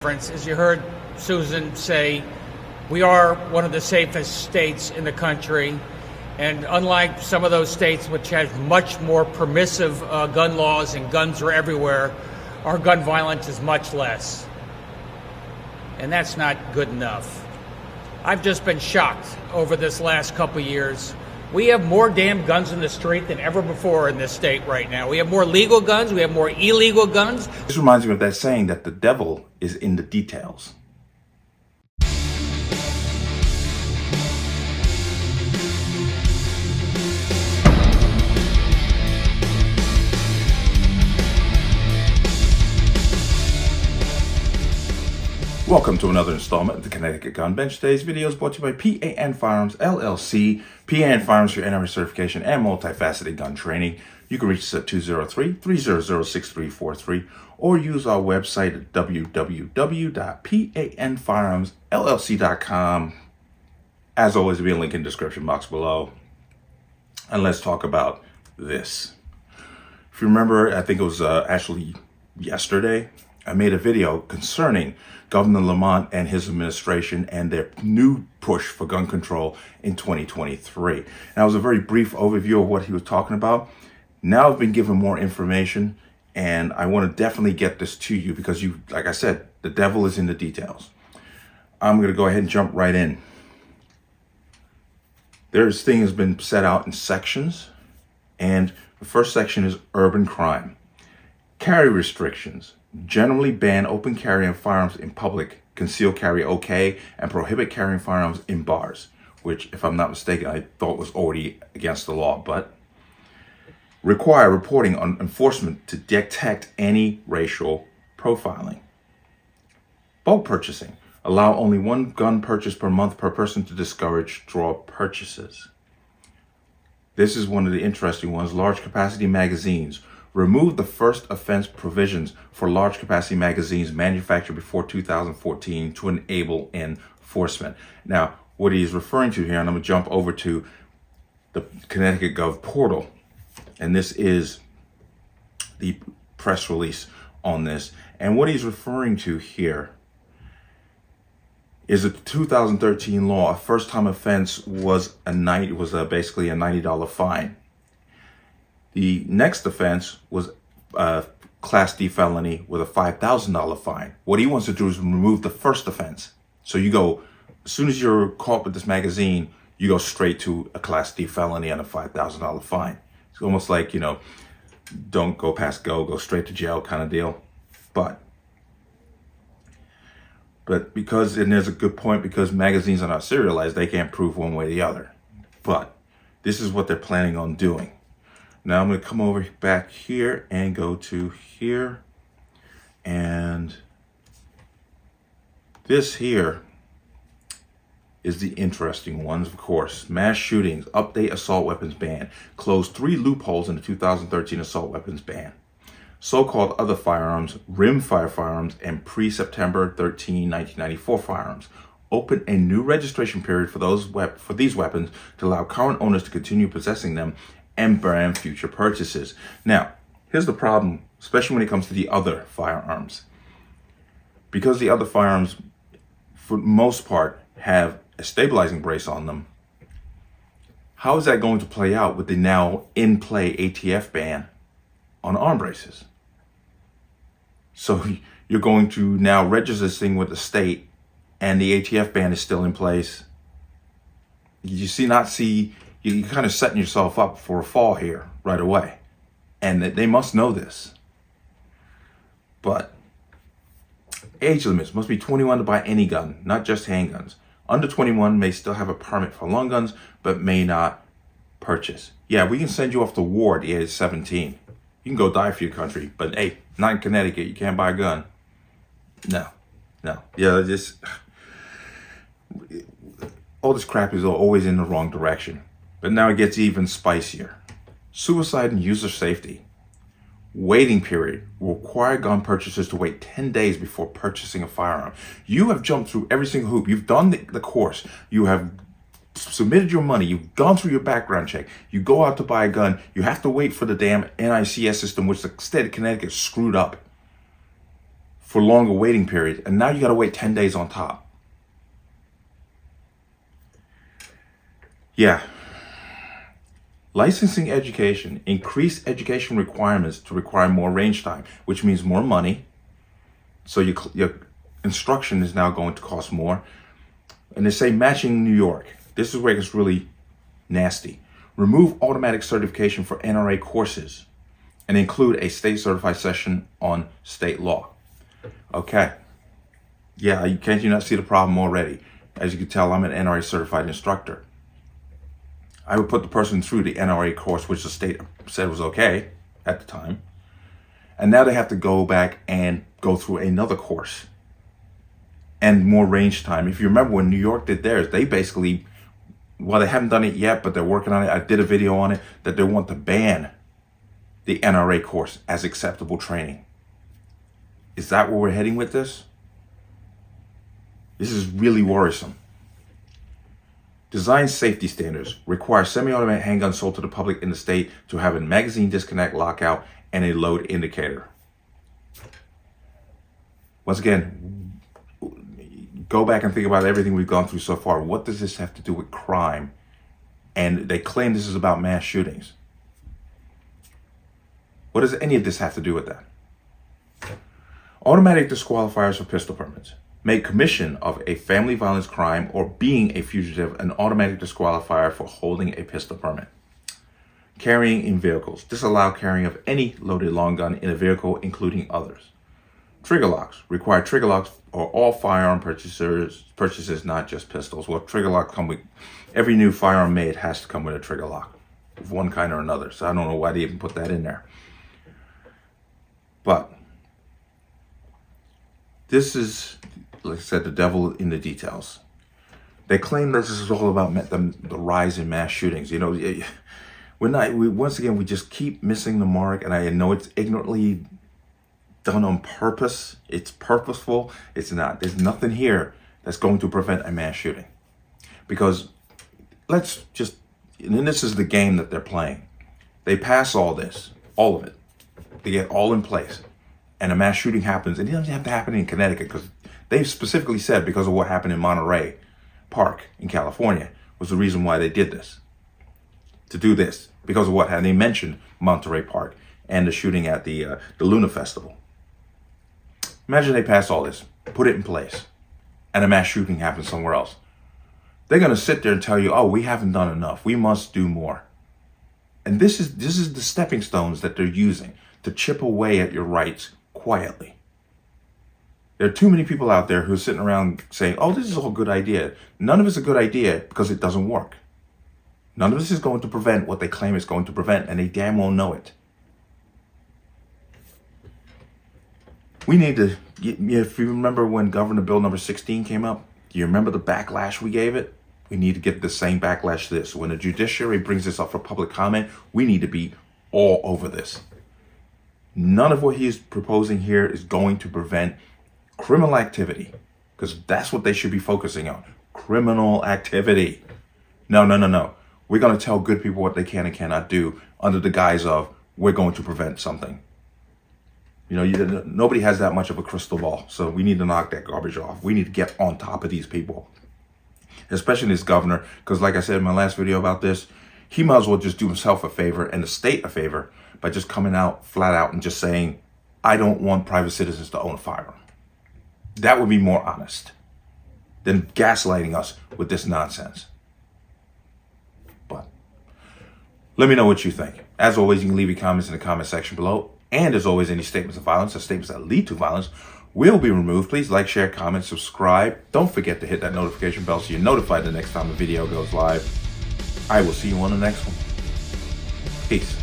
As you heard Susan say, we are one of the safest states in the country, and unlike some of those states which have much more permissive gun laws and guns are everywhere, our gun violence is much less. And that's not good enough. I've just been shocked over this last couple years. We have more damn guns in the street than ever before in this state right now. We have more legal guns, we have more illegal guns. This reminds me of that saying that the devil is in the details. Welcome to another installment of the Connecticut Gun Bench. Today's video is brought to you by P.A.N. Firearms, LLC. P.A.N. Firearms for your NRA certification and multifaceted gun training. You can reach us at 203-300-6343 or use our website at www.panfirearmsllc.com. As always, there'll be a link in the description box below. And let's talk about this. If you remember, I think it was actually yesterday, I made a video concerning Governor Lamont and his administration and their new push for gun control in 2023. And that was a very brief overview of what he was talking about. Now I've been given more information, and I want to definitely get this to you because like I said, the devil is in the details. I'm going to go ahead and jump right in. This thing has been set out in sections, and the first section is urban crime. Carry restrictions. Generally ban open carry of firearms in public, concealed carry okay, and prohibit carrying firearms in bars, which, if I'm not mistaken, I thought was already against the law, but require reporting on enforcement to detect any racial profiling. Bulk purchasing. Allow only one gun purchase per month per person to discourage straw purchases. This is one of the interesting ones. Large capacity magazines. Remove the first offense provisions for large capacity magazines manufactured before 2014 to enable enforcement. Now, what he's referring to here, and I'm going to jump over to the Connecticut Gov portal, and this is the press release on this. And what he's referring to here is a 2013 law. A first-time offense was basically a $90 fine. The next offense was a Class D felony with a $5,000 fine. What he wants to do is remove the first offense. So you go, as soon as you're caught with this magazine, you go straight to a Class D felony and a $5,000 fine. It's almost like, don't go past go straight to jail kind of deal. But because, and there's a good point, because magazines are not serialized, they can't prove one way or the other. But this is what they're planning on doing. Now I'm going to come over back here and go to here. And this here is the interesting ones, of course. Mass shootings, update assault weapons ban. Close 3 loopholes in the 2013 assault weapons ban. So-called other firearms, rimfire firearms, and pre-September 13, 1994 firearms. Open a new registration period for these weapons to allow current owners to continue possessing them and ban future purchases. Now, here's the problem, especially when it comes to the other firearms. Because the other firearms, for the most part, have a stabilizing brace on them, how is that going to play out with the now in-play ATF ban on arm braces? So you're going to now register this thing with the state, and the ATF ban is still in place. You're kind of setting yourself up for a fall here right away. And they must know this. But age limits must be 21 to buy any gun, not just handguns. Under 21 may still have a permit for long guns, but may not purchase. Yeah, we can send you off to war at the age of 17. You can go die for your country, but hey, not in Connecticut, you can't buy a gun. No. Yeah, all this crap is always in the wrong direction. But now it gets even spicier. Suicide and user safety. Waiting period will require gun purchasers to wait 10 days before purchasing a firearm. You have jumped through every single hoop. You've done the course. You have submitted your money. You've gone through your background check. You go out to buy a gun. You have to wait for the damn NICS system, which the state of Connecticut screwed up. for longer waiting periods, and now you got to wait 10 days on top. Yeah. Licensing education, increased education requirements to require more range time, which means more money. So your instruction is now going to cost more. And they say matching New York. This is where it gets really nasty. Remove automatic certification for NRA courses and include a state certified session on state law. Okay. Yeah, can't you not see the problem already? As you can tell, I'm an NRA certified instructor. I would put the person through the NRA course, which the state said was okay at the time. And now they have to go back and go through another course and more range time. If you remember when New York did theirs, they basically, well, they haven't done it yet, but they're working on it. I did a video on it that they want to ban the NRA course as acceptable training. Is that where we're heading with this? This is really worrisome. Design safety standards require semi-automatic handguns sold to the public in the state to have a magazine disconnect lockout and a load indicator. Once again, go back and think about everything we've gone through so far. What does this have to do with crime? And they claim this is about mass shootings. What does any of this have to do with that? Automatic disqualifiers for pistol permits. Make commission of a family violence crime or being a fugitive an automatic disqualifier for holding a pistol permit. Carrying in vehicles. Disallow carrying of any loaded long gun in a vehicle, including others. Trigger locks. Require trigger locks for all firearm purchases, not just pistols. Well, trigger locks come with every new firearm made has to come with a trigger lock of one kind or another. So I don't know why they even put that in there. But this is, like I said, the devil in the details. They claim that this is all about the rise in mass shootings. You know, once again, we just keep missing the mark. And I know it's ignorantly done on purpose. It's purposeful. It's not. There's nothing here that's going to prevent a mass shooting. Because let's just, and this is the game that they're playing. They pass all this, all of it. They get all in place. And a mass shooting happens. And it doesn't have to happen in Connecticut because they specifically said because of what happened in Monterey Park in California was the reason why they did this. To do this. Because of what happened. They mentioned Monterey Park and the shooting at the Luna Festival. Imagine they pass all this, put it in place, and a mass shooting happens somewhere else. They're going to sit there and tell you, oh, we haven't done enough. We must do more. And this is the stepping stones that they're using to chip away at your rights quietly. There are too many people out there who are sitting around saying, oh, this is all a good idea. None of it's a good idea because it doesn't work. None of this is going to prevent what they claim it's going to prevent, and they damn well know it. We need to, if you remember when Governor Bill number 16 came up, do you remember the backlash we gave it? We need to get the same backlash to this. When the judiciary brings this up for public comment, we need to be all over this. None of what he is proposing here is going to prevent criminal activity, because that's what they should be focusing on. Criminal activity. No. We're going to tell good people what they can and cannot do under the guise of we're going to prevent something. You know, nobody has that much of a crystal ball, so we need to knock that garbage off. We need to get on top of these people, especially this governor, because like I said in my last video about this, he might as well just do himself a favor and the state a favor by just coming out flat out and just saying, I don't want private citizens to own a firearm. That would be more honest than gaslighting us with this nonsense. But let me know what you think. As always, you can leave your comments in the comment section below. And as always, any statements of violence or statements that lead to violence will be removed. Please like, share, comment, subscribe. Don't forget to hit that notification bell so you're notified the next time a video goes live. I will see you on the next one. Peace.